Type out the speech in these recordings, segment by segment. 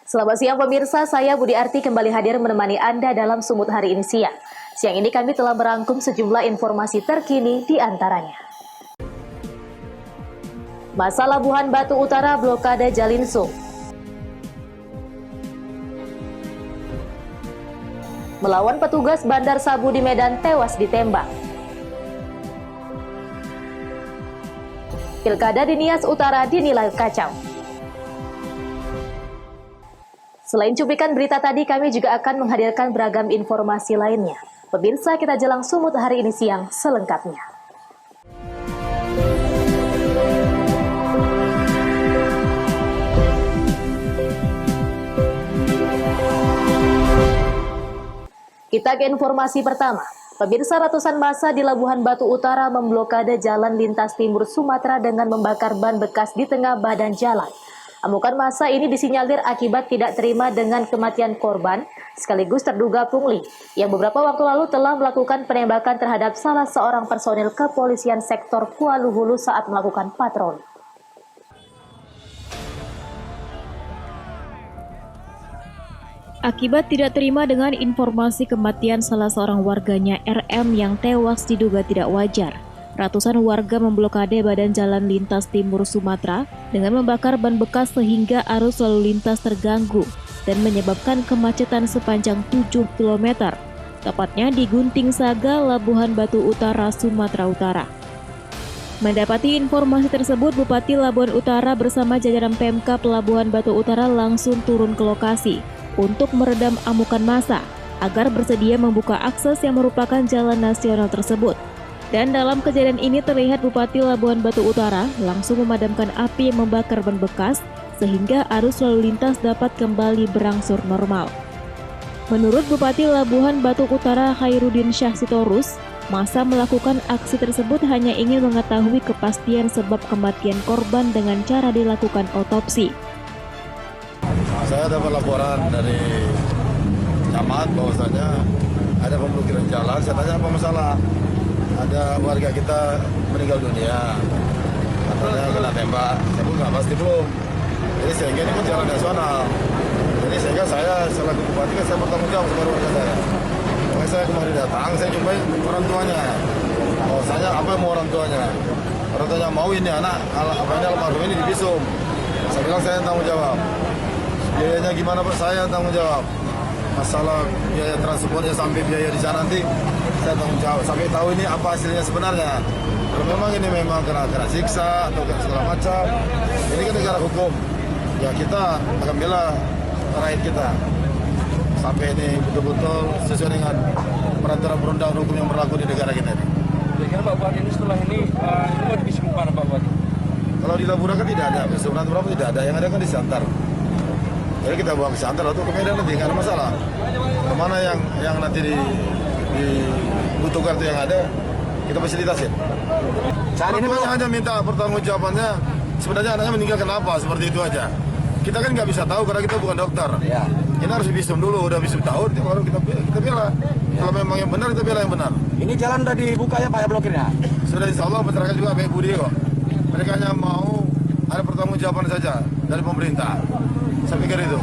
Selamat siang pemirsa, saya Budi Arti kembali hadir menemani Anda dalam Sumut hari ini siang. Siang ini kami telah merangkum sejumlah informasi terkini di antaranya. Masa Labuhan Batu Utara blokade Jalinsung. Melawan petugas Bandar Sabu di Medan tewas ditembak. Pilkada di Nias Utara dinilai kacau. Selain cuplikan berita tadi, kami juga akan menghadirkan beragam informasi lainnya. Pemirsa, kita jelang Sumut hari ini siang selengkapnya. Kita ke informasi pertama. Pemirsa, ratusan massa di Labuhan Batu Utara memblokade jalan lintas timur Sumatera dengan membakar ban bekas di tengah badan jalan. Amukan massa ini disinyalir akibat tidak terima dengan kematian korban, sekaligus terduga pungli, yang beberapa waktu lalu telah melakukan penembakan terhadap salah seorang personil kepolisian sektor Kuala Hulu saat melakukan patroli. Akibat tidak terima dengan informasi kematian salah seorang warganya RM yang tewas diduga tidak wajar, ratusan warga memblokade badan jalan lintas timur Sumatera dengan membakar ban bekas sehingga arus lalu lintas terganggu dan menyebabkan kemacetan sepanjang 7 km, tepatnya di Gunting Saga, Labuhan Batu Utara, Sumatera Utara. Mendapati informasi tersebut, Bupati Labuhan Utara bersama jajaran Pemkab Labuhan Batu Utara langsung turun ke lokasi untuk meredam amukan massa agar bersedia membuka akses yang merupakan jalan nasional tersebut. Dan dalam kejadian ini terlihat Bupati Labuhan Batu Utara langsung memadamkan api yang membakar ban bekas sehingga arus lalu lintas dapat kembali berangsur normal. Menurut Bupati Labuhan Batu Utara Khairuddin Syah Sitorus, massa melakukan aksi tersebut hanya ingin mengetahui kepastian sebab kematian korban dengan cara dilakukan otopsi. Saya dapat laporan dari camat bahwasanya ada pemblokiran jalan. Saya tanya apa masalah? Ada warga kita meninggal dunia, katanya kena tembak. Saya pun nggak pasti belum. Jadi sehingga ini pun jalan nasional. Jadi sehingga saya selaku bupati kan saya bertanggung jawab kepada warga saya. Makanya saya kemarin datang, saya jumpai orang tuanya. Bahwasanya apa yang mau orang tuanya? Orang tuanya mau ini anak apa ini almarhum ini divisum. Saya bilang saya tanggung jawab. Biayanya gimana Pak? Saya tanggung jawab. Masalah biaya transportnya sampai biaya di sana nanti saya tanggung jawab. Sampai tahu ini apa hasilnya sebenarnya. Kalau memang ini memang kena siksa atau segala macam, ini kan negara hukum. Ya kita akan bela rakyat kita. Sampai ini betul-betul sesuai dengan peraturan perundang hukum yang berlaku di negara kita ini. Jadi Pak Bupati ini setelah ini mau divisum kemana Pak Bupati? Kalau di Labura kan tidak ada, visum berapa tidak ada. Yang ada kan di Siantar. Jadi kita buang ke Siantar atau ke Medan nanti nggak ada masalah. Kemana yang nanti dibutuhkan itu yang ada kita fasilitasin. Saat ini hanya minta pertanggungjawabannya. Sebenarnya anaknya meninggal kenapa seperti itu aja. Kita kan nggak bisa tahu karena kita bukan dokter. Ya. Kita harus visum dulu, udah visum tahu, baru kita bela. Kalau memang yang benar kita bela yang benar. Ini jalan udah dibuka ya Pak ya blokirnya? Sudah insya Allah masyarakat juga baik budi kok. Mereka hanya mau ada pertanggungjawaban saja dari pemerintah. Saya pikir itu.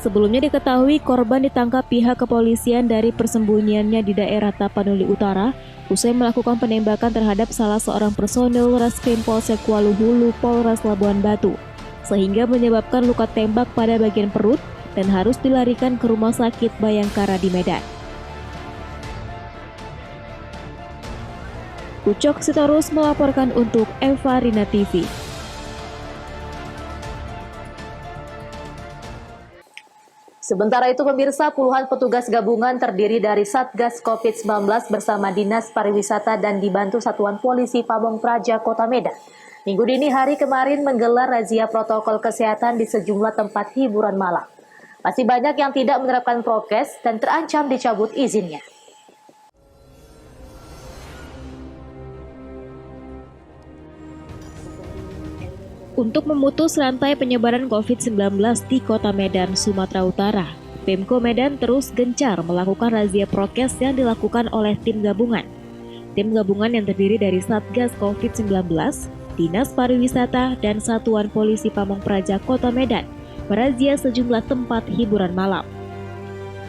Sebelumnya diketahui korban ditangkap pihak kepolisian dari persembunyiannya di daerah Tapanuli Utara usai melakukan penembakan terhadap salah seorang personil Reskrim Polsek Kuala Hulu Polres Labuhan Batu sehingga menyebabkan luka tembak pada bagian perut dan harus dilarikan ke Rumah Sakit Bayangkara di Medan. Ucok Sitorus melaporkan untuk Eva Rina TV. Sementara itu pemirsa, puluhan petugas gabungan terdiri dari Satgas COVID-19 bersama Dinas Pariwisata dan dibantu Satuan Polisi Pamong Praja Kota Medan. Minggu dini hari kemarin menggelar razia protokol kesehatan di sejumlah tempat hiburan malam. Masih banyak yang tidak menerapkan prokes dan terancam dicabut izinnya. Untuk memutus rantai penyebaran COVID-19 di Kota Medan, Sumatera Utara, Pemko Medan terus gencar melakukan razia prokes yang dilakukan oleh tim gabungan. Tim gabungan yang terdiri dari Satgas COVID-19, Dinas Pariwisata dan Satuan Polisi Pamong Praja Kota Medan merazia sejumlah tempat hiburan malam.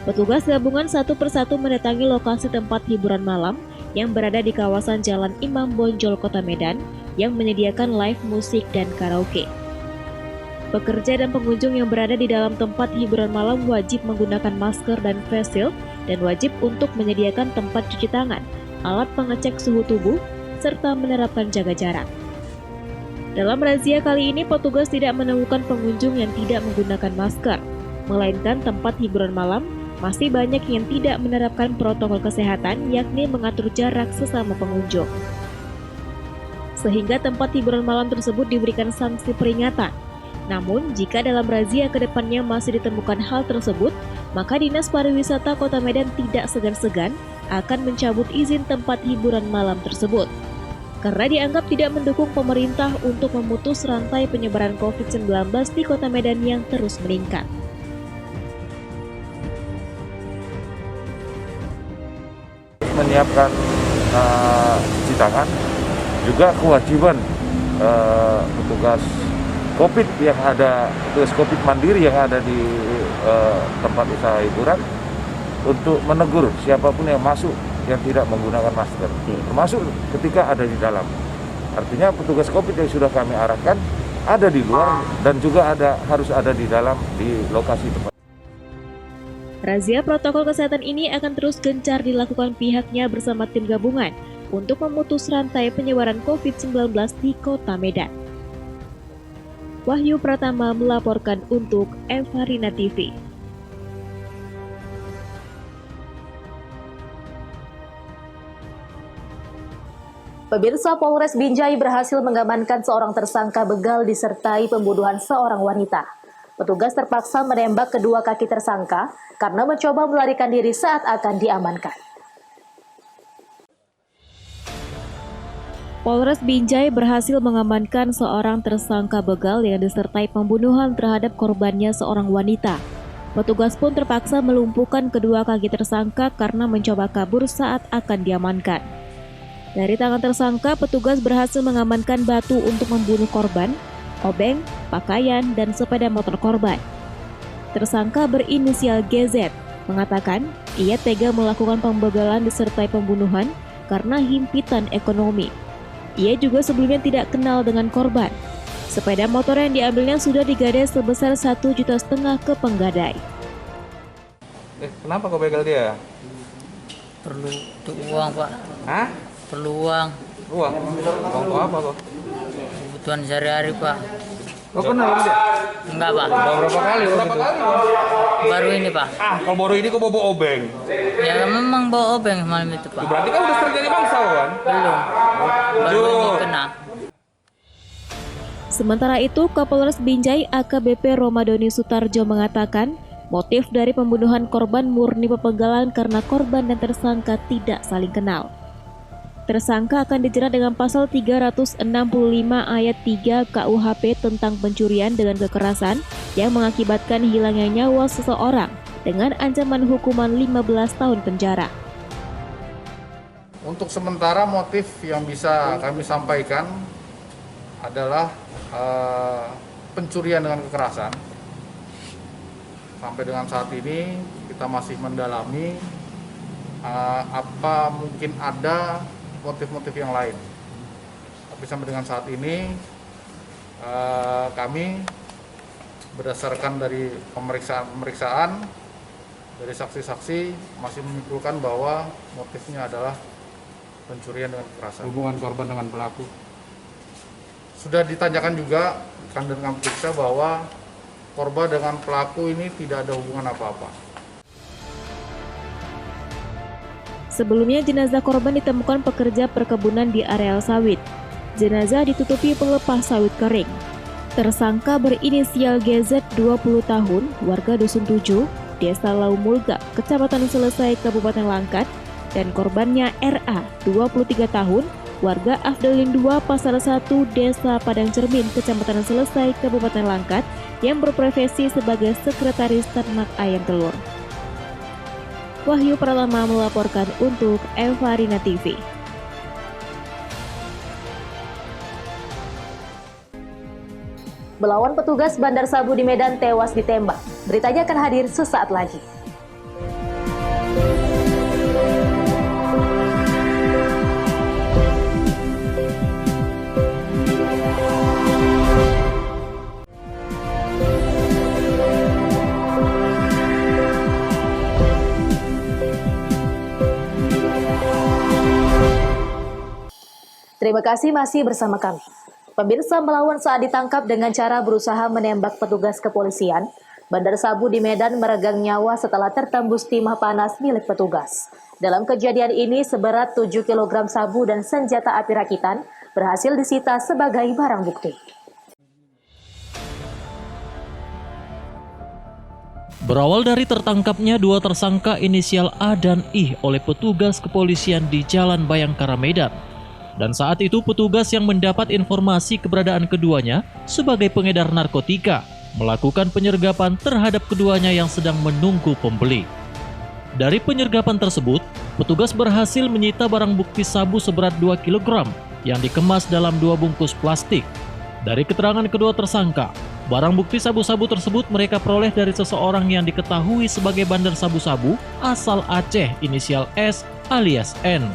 Petugas gabungan satu persatu mendatangi lokasi tempat hiburan malam yang berada di kawasan Jalan Imam Bonjol Kota Medan yang menyediakan live musik dan karaoke. Pekerja dan pengunjung yang berada di dalam tempat hiburan malam wajib menggunakan masker dan face shield dan wajib untuk menyediakan tempat cuci tangan, alat pengecek suhu tubuh, serta menerapkan jaga jarak. Dalam razia kali ini, petugas tidak menemukan pengunjung yang tidak menggunakan masker, melainkan tempat hiburan malam masih banyak yang tidak menerapkan protokol kesehatan, yakni mengatur jarak sesama pengunjung. Sehingga tempat hiburan malam tersebut diberikan sanksi peringatan. Namun, jika dalam razia ke depannya masih ditemukan hal tersebut, maka Dinas Pariwisata Kota Medan tidak segan-segan akan mencabut izin tempat hiburan malam tersebut. Karena dianggap tidak mendukung pemerintah untuk memutus rantai penyebaran COVID-19 di Kota Medan yang terus meningkat. Menyiapkan cuci tangan, juga kewajiban petugas COVID yang ada, petugas COVID mandiri yang ada di tempat usaha hiburan untuk menegur siapapun yang masuk yang tidak menggunakan masker, termasuk ketika ada di dalam. Artinya petugas COVID yang sudah kami arahkan ada di luar dan juga harus ada di dalam di lokasi tempat. Razia protokol kesehatan ini akan terus gencar dilakukan pihaknya bersama tim gabungan untuk memutus rantai penyebaran COVID-19 di Kota Medan. Wahyu Pratama melaporkan untuk Evarina TV. Pemirsa, Polres Binjai berhasil mengamankan seorang tersangka begal disertai pembunuhan seorang wanita. Petugas terpaksa menembak kedua kaki tersangka karena mencoba melarikan diri saat akan diamankan. Polres Binjai berhasil mengamankan seorang tersangka begal yang disertai pembunuhan terhadap korbannya seorang wanita. Petugas pun terpaksa melumpuhkan kedua kaki tersangka karena mencoba kabur saat akan diamankan. Dari tangan tersangka, petugas berhasil mengamankan batu untuk membunuh korban, obeng, pakaian, dan sepeda motor korban. Tersangka berinisial GZ mengatakan ia tega melakukan pembegalan disertai pembunuhan karena himpitan ekonomi. Ia juga sebelumnya tidak kenal dengan korban. Sepeda motor yang diambilnya sudah digadai sebesar 1,5 juta ke penggadai. Kenapa kau begal dia? Perlu uang, Pak. Hah? Perlu uang. Uang? Uang untuk apa kok? Kebutuhan sehari-hari, Pak. Kau kenal dia? Enggak, Pak. Berapa kali? Baru ini, Pak. Kalau baru ini kau bawa obeng. Ya memang bawa obeng malam itu, Pak. Berarti kan udah sering jadi bangsawan kan? Belum. Baru ini kena. Sementara itu, Kapolres Binjai AKBP Romadoni Sutarjo mengatakan motif dari pembunuhan korban murni pembegalan karena korban dan tersangka tidak saling kenal. Tersangka akan dijerat dengan pasal 365 ayat 3 KUHP tentang pencurian dengan kekerasan yang mengakibatkan hilangnya nyawa seseorang dengan ancaman hukuman 15 tahun penjara. Untuk sementara motif yang bisa kami sampaikan adalah pencurian dengan kekerasan. Sampai dengan saat ini kita masih mendalami apa mungkin ada motif-motif yang lain. Tapi sampai dengan saat ini kami berdasarkan dari pemeriksaan dari saksi-saksi masih menyimpulkan bahwa motifnya adalah pencurian dengan kekerasan. Hubungan korban dengan pelaku sudah ditanyakan juga kan dengan periksa bahwa korban dengan pelaku ini tidak ada hubungan apa-apa. Sebelumnya jenazah korban ditemukan pekerja perkebunan di areal sawit. Jenazah ditutupi pelepas sawit kering. Tersangka berinisial GZ 20 tahun, warga Dusun 7, Desa Laumulga, Kecamatan Selesai, Kabupaten Langkat, dan korbannya RA 23 tahun, warga Afdalin 2, Pasar 1, Desa Padang Cermin, Kecamatan Selesai, Kabupaten Langkat, yang berprofesi sebagai sekretaris ternak ayam telur. Wahyu Pratama melaporkan untuk Evarina TV. Melawan petugas Bandar Sabu di Medan tewas ditembak. Beritanya akan hadir sesaat lagi. Terima kasih masih bersama kami. Pemirsa, melawan saat ditangkap dengan cara berusaha menembak petugas kepolisian, Bandar Sabu di Medan meregang nyawa setelah tertembus timah panas milik petugas. Dalam kejadian ini, seberat 7 kg sabu dan senjata api rakitan berhasil disita sebagai barang bukti. Berawal dari tertangkapnya dua tersangka inisial A dan I oleh petugas kepolisian di Jalan Bayangkara, Medan. Dan saat itu petugas yang mendapat informasi keberadaan keduanya sebagai pengedar narkotika melakukan penyergapan terhadap keduanya yang sedang menunggu pembeli. Dari penyergapan tersebut, petugas berhasil menyita barang bukti sabu seberat 2 kg yang dikemas dalam 2 bungkus plastik. Dari keterangan kedua tersangka, barang bukti sabu-sabu tersebut mereka peroleh dari seseorang yang diketahui sebagai bandar sabu-sabu asal Aceh inisial S alias N.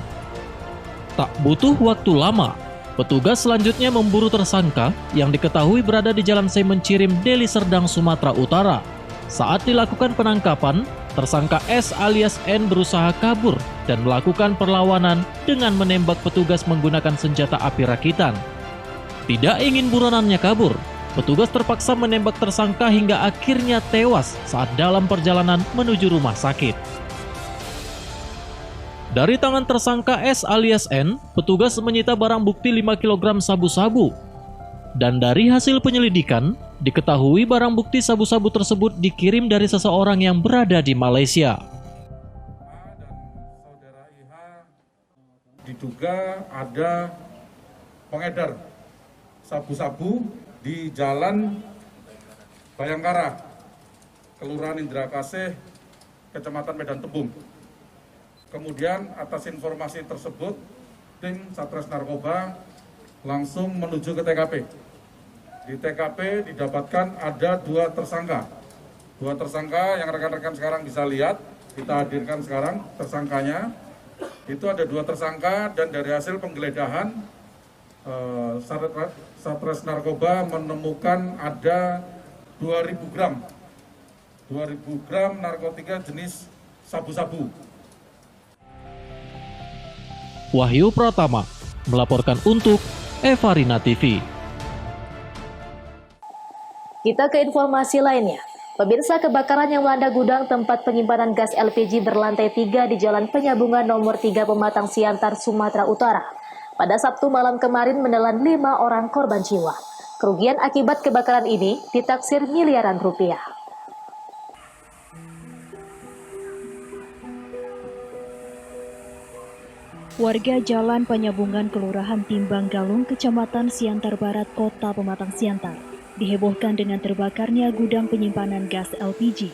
Tak butuh waktu lama, petugas selanjutnya memburu tersangka yang diketahui berada di Jalan Semencirim, Deli Serdang, Sumatera Utara. Saat dilakukan penangkapan, tersangka S alias N berusaha kabur dan melakukan perlawanan dengan menembak petugas menggunakan senjata api rakitan. Tidak ingin buronannya kabur, petugas terpaksa menembak tersangka hingga akhirnya tewas saat dalam perjalanan menuju rumah sakit. Dari tangan tersangka S alias N, petugas menyita barang bukti 5 kg sabu-sabu. Dan dari hasil penyelidikan, diketahui barang bukti sabu-sabu tersebut dikirim dari seseorang yang berada di Malaysia. Saudara IH diduga ada pengedar sabu-sabu di Jalan Bayangkara, Kelurahan Indra Kasih, Kecamatan Medan Tembung. Kemudian atas informasi tersebut, tim Satres Narkoba langsung menuju ke TKP. Di TKP didapatkan ada 2 tersangka. 2 tersangka yang rekan-rekan sekarang bisa lihat, kita hadirkan sekarang tersangkanya. Itu ada 2 tersangka dan dari hasil penggeledahan, Satres Narkoba menemukan ada 2.000 gram narkotika jenis sabu-sabu. Wahyu Pratama melaporkan untuk Evarina TV. Kita ke informasi lainnya. Pemirsa, kebakaran yang melanda gudang tempat penyimpanan gas LPG berlantai 3 di Jalan Penyambungan nomor 3 Pematang Siantar, Sumatera Utara pada Sabtu malam kemarin menelan 5 orang korban jiwa. Kerugian akibat kebakaran ini ditaksir miliaran rupiah. Warga Jalan Penyambungan Kelurahan Timbang Galung, Kecamatan Siantar Barat, Kota Pematang Siantar, dihebohkan dengan terbakarnya gudang penyimpanan gas LPG.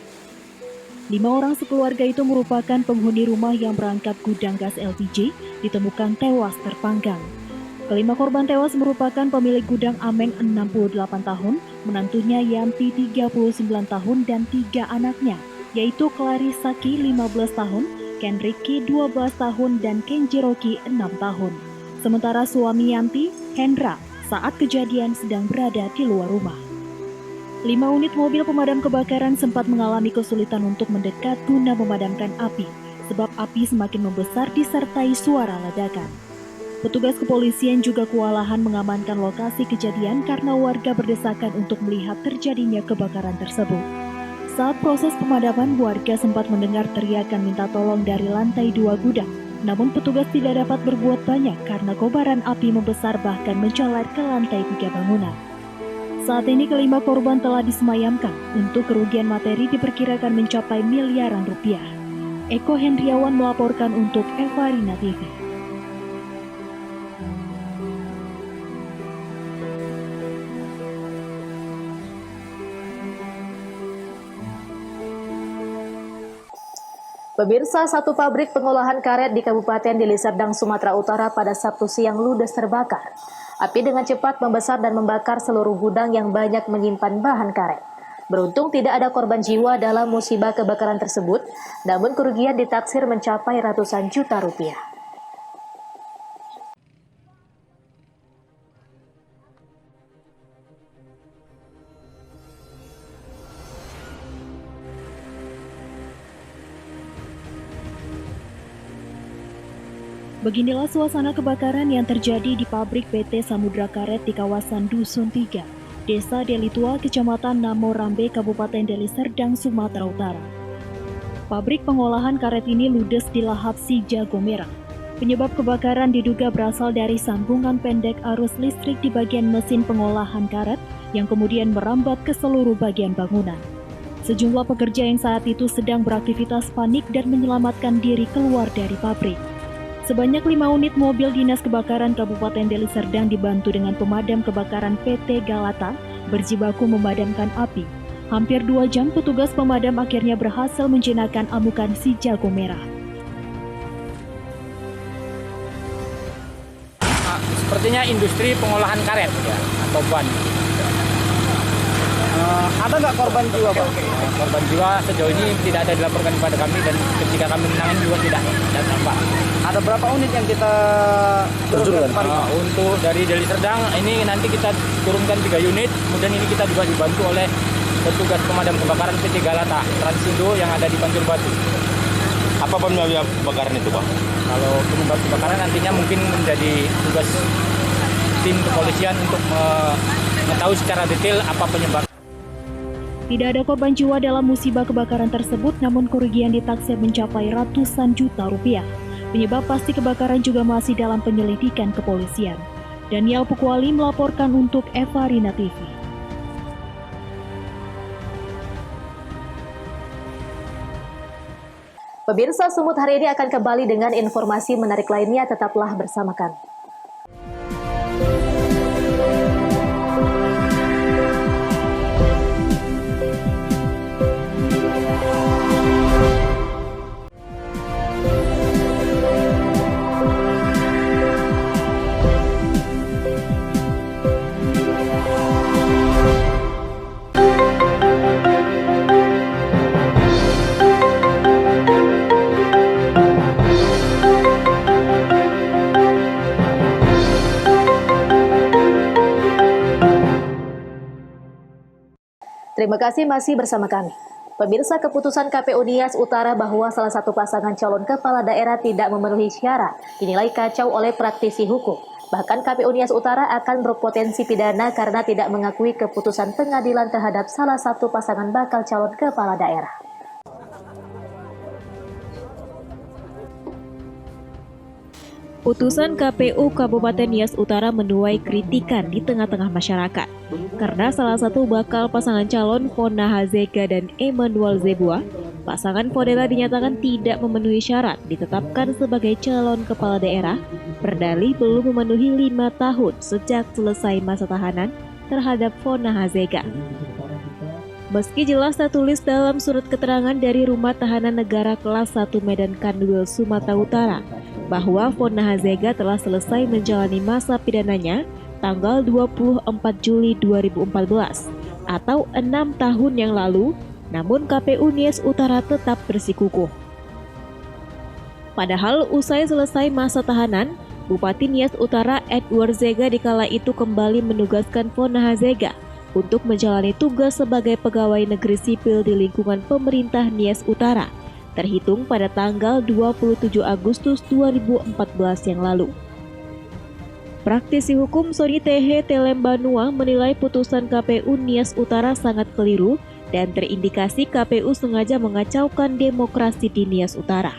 5 orang sekeluarga itu merupakan penghuni rumah yang berangkat gudang gas LPG, ditemukan tewas terpanggang. Kelima korban tewas merupakan pemilik gudang Ameng 68 tahun, menantunya Yanti 39 tahun, dan 3 anaknya, yaitu Clarisaki 15 tahun, Ken Ricky 12 tahun, dan Kenji Rocky 6 tahun. Sementara suami Yanti, Hendra, saat kejadian sedang berada di luar rumah. 5 unit mobil pemadam kebakaran sempat mengalami kesulitan untuk mendekat guna memadamkan api, sebab api semakin membesar disertai suara ledakan. Petugas kepolisian juga kewalahan mengamankan lokasi kejadian karena warga berdesakan untuk melihat terjadinya kebakaran tersebut. Saat proses pemadaman, warga sempat mendengar teriakan minta tolong dari lantai 2 gudang. Namun petugas tidak dapat berbuat banyak karena kobaran api membesar bahkan menjalar ke lantai 3 bangunan. Saat ini kelima korban telah disemayamkan. Untuk kerugian materi diperkirakan mencapai miliaran rupiah. Eko Hendriawan melaporkan untuk Evarina TV. Pemirsa, satu pabrik pengolahan karet di Kabupaten Deli Serdang, Sumatera Utara pada Sabtu siang ludes terbakar. Api dengan cepat membesar dan membakar seluruh gudang yang banyak menyimpan bahan karet. Beruntung tidak ada korban jiwa dalam musibah kebakaran tersebut, namun kerugian ditaksir mencapai ratusan juta rupiah. Beginilah suasana kebakaran yang terjadi di pabrik PT Samudra Karet di kawasan Dusun 3, Desa Deli Tua, Kecamatan Namo Rambe, Kabupaten Deli Serdang, Sumatera Utara. Pabrik pengolahan karet ini ludes di lahap Si Jago Merah. Penyebab kebakaran diduga berasal dari sambungan pendek arus listrik di bagian mesin pengolahan karet yang kemudian merambat ke seluruh bagian bangunan. Sejumlah pekerja yang saat itu sedang beraktivitas panik dan menyelamatkan diri keluar dari pabrik. Sebanyak 5 unit mobil dinas kebakaran Kabupaten Deli Serdang dibantu dengan pemadam kebakaran PT Galata berjibaku memadamkan api. Hampir 2 jam petugas pemadam akhirnya berhasil menjinakkan amukan Si Jago Merah. Sepertinya industri pengolahan karet ya, atau ban. Ada nggak korban jiwa, Pak? Korban jiwa sejauh ini tidak ada dilaporkan kepada kami dan ketika kami menangani juga tidak tampak. Ada berapa unit yang kita turunkan? Untuk dari Deli Serdang ini nanti kita turunkan 3 unit, kemudian ini kita juga dibantu oleh petugas pemadam kebakaran PT Galata Transindo yang ada di Pantur Batu. Apa penyebab kebakaran itu, Pak? Kalau penyebab kebakaran nantinya mungkin menjadi tugas tim kepolisian untuk mengetahui secara detail apa penyebab. Tidak ada korban jiwa dalam musibah kebakaran tersebut, namun kerugian ditaksir mencapai ratusan juta rupiah. Penyebab pasti kebakaran juga masih dalam penyelidikan kepolisian. Daniel Pukwali melaporkan untuk Eva Rina TV. Pemirsa, Sumut hari ini akan kembali dengan informasi menarik lainnya. Tetaplah bersama kami. Terima kasih masih bersama kami. Pemirsa, keputusan KPU Nias Utara bahwa salah satu pasangan calon kepala daerah tidak memenuhi syarat dinilai kacau oleh praktisi hukum. Bahkan KPU Nias Utara akan berpotensi pidana karena tidak mengakui keputusan pengadilan terhadap salah satu pasangan bakal calon kepala daerah. Putusan KPU Kabupaten Nias Utara menuai kritikan di tengah-tengah masyarakat karena salah satu bakal pasangan calon Fona Hazega dan Emmanuel Zebua, pasangan Fodela dinyatakan tidak memenuhi syarat ditetapkan sebagai calon kepala daerah, berdalih belum memenuhi 5 tahun sejak selesai masa tahanan terhadap Fona Hazega. Meski jelas tertulis dalam surat keterangan dari Rumah Tahanan Negara Kelas 1 Medan Kanwil, Sumatera Utara, bahwa Fona Hazega telah selesai menjalani masa pidananya tanggal 24 Juli 2014 atau 6 tahun yang lalu, namun KPU Nias Utara tetap bersikukuh. Padahal usai selesai masa tahanan, Bupati Nias Utara Edward Zega dikala itu kembali menugaskan Fona Hazega untuk menjalani tugas sebagai pegawai negeri sipil di lingkungan pemerintah Nias Utara, terhitung pada tanggal 27 Agustus 2014 yang lalu. Praktisi hukum Sony Tehe Telembanua menilai putusan KPU Nias Utara sangat keliru dan terindikasi KPU sengaja mengacaukan demokrasi di Nias Utara.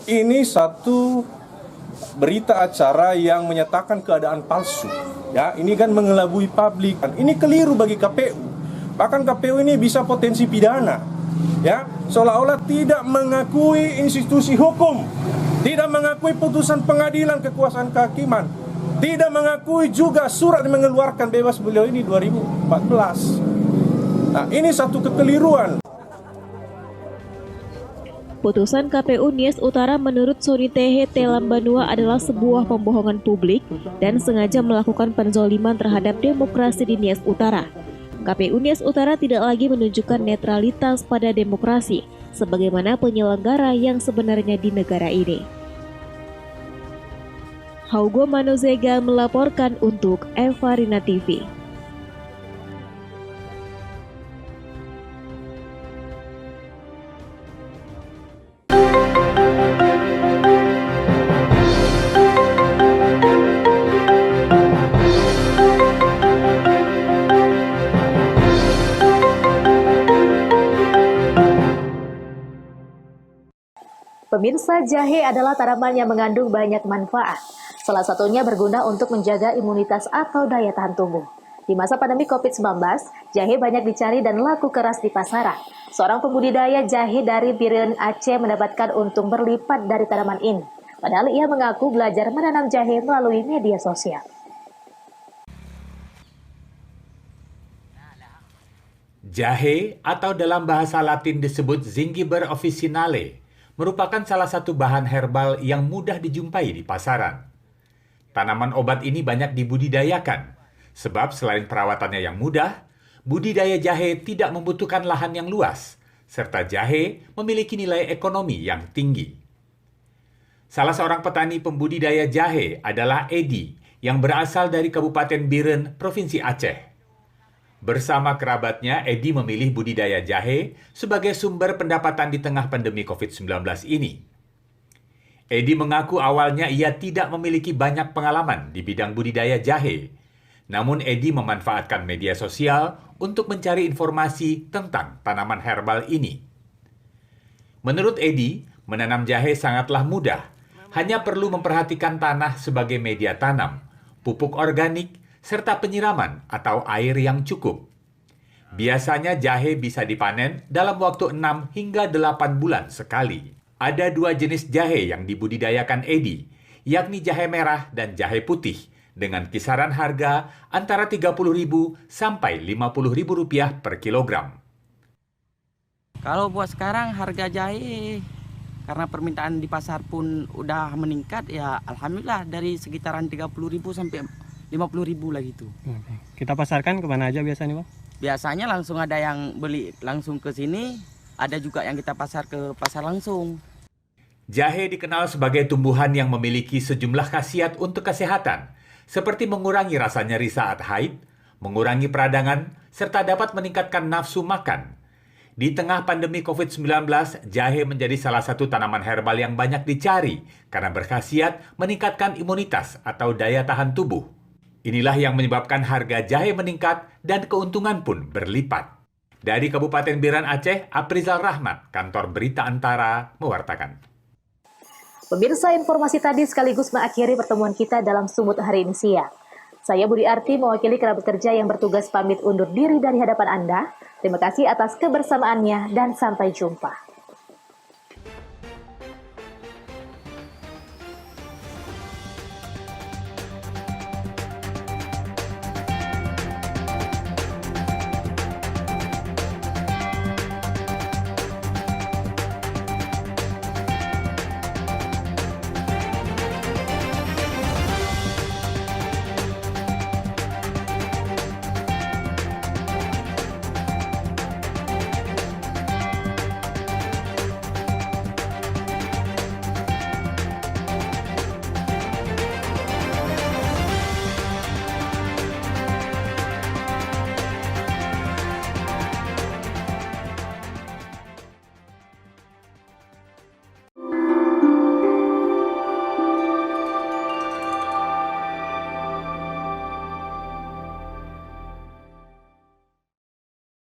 Ini satu berita acara yang menyatakan keadaan palsu. Ya, ini kan mengelabui publik. Ini keliru bagi KPU. Bahkan KPU ini bisa potensi pidana. Ya, seolah-olah tidak mengakui institusi hukum, tidak mengakui putusan pengadilan kekuasaan kehakiman, tidak mengakui juga surat yang mengeluarkan bebas beliau ini 2014. Nah, ini satu kekeliruan. Putusan KPU Nias Utara menurut Soni Tehe Telambanua adalah sebuah pembohongan publik dan sengaja melakukan penzoliman terhadap demokrasi di Nias Utara. KPU Nias Utara tidak lagi menunjukkan netralitas pada demokrasi, sebagaimana penyelenggara yang sebenarnya di negara ini. Haugo Manozega melaporkan untuk Evarina TV. Pemirsa, jahe adalah tanaman yang mengandung banyak manfaat. Salah satunya berguna untuk menjaga imunitas atau daya tahan tubuh. Di masa pandemi COVID-19, jahe banyak dicari dan laku keras di pasaran. Seorang pembudidaya jahe dari Biren, Aceh mendapatkan untung berlipat dari tanaman ini. Padahal ia mengaku belajar menanam jahe melalui media sosial. Jahe atau dalam bahasa Latin disebut Zingiber officinale merupakan salah satu bahan herbal yang mudah dijumpai di pasaran. Tanaman obat ini banyak dibudidayakan, sebab selain perawatannya yang mudah, budidaya jahe tidak membutuhkan lahan yang luas, serta jahe memiliki nilai ekonomi yang tinggi. Salah seorang petani pembudidaya jahe adalah Edi, yang berasal dari Kabupaten Biren, Provinsi Aceh. Bersama kerabatnya, Edi memilih budidaya jahe sebagai sumber pendapatan di tengah pandemi COVID-19 ini. Edi mengaku awalnya ia tidak memiliki banyak pengalaman di bidang budidaya jahe. Namun Edi memanfaatkan media sosial untuk mencari informasi tentang tanaman herbal ini. Menurut Edi, menanam jahe sangatlah mudah. Hanya perlu memperhatikan tanah sebagai media tanam, pupuk organik, serta penyiraman atau air yang cukup. Biasanya jahe bisa dipanen dalam waktu 6 hingga 8 bulan sekali. Ada 2 jenis jahe yang dibudidayakan Edi, yakni jahe merah dan jahe putih, dengan kisaran harga antara Rp30.000 sampai Rp50.000 per kilogram. Kalau buat sekarang harga jahe, karena permintaan di pasar pun udah meningkat, ya alhamdulillah dari sekitaran Rp30.000 sampai Rp50.000 lah gitu. Kita pasarkan kemana aja biasanya, Bang? Biasanya langsung ada yang beli langsung ke sini, ada juga yang kita pasar ke pasar langsung. Jahe dikenal sebagai tumbuhan yang memiliki sejumlah khasiat untuk kesehatan, seperti mengurangi rasa nyeri saat haid, mengurangi peradangan, serta dapat meningkatkan nafsu makan. Di tengah pandemi COVID-19, jahe menjadi salah satu tanaman herbal yang banyak dicari karena berkhasiat meningkatkan imunitas atau daya tahan tubuh. Inilah yang menyebabkan harga jahe meningkat dan keuntungan pun berlipat. Dari Kabupaten Biren Aceh, Aprizal Rahmat, Kantor Berita Antara, mewartakan. Pemirsa, informasi tadi sekaligus mengakhiri pertemuan kita dalam Sumut hari ini siang. Saya Budi Arti mewakili kerabat kerja yang bertugas pamit undur diri dari hadapan Anda. Terima kasih atas kebersamaannya dan sampai jumpa.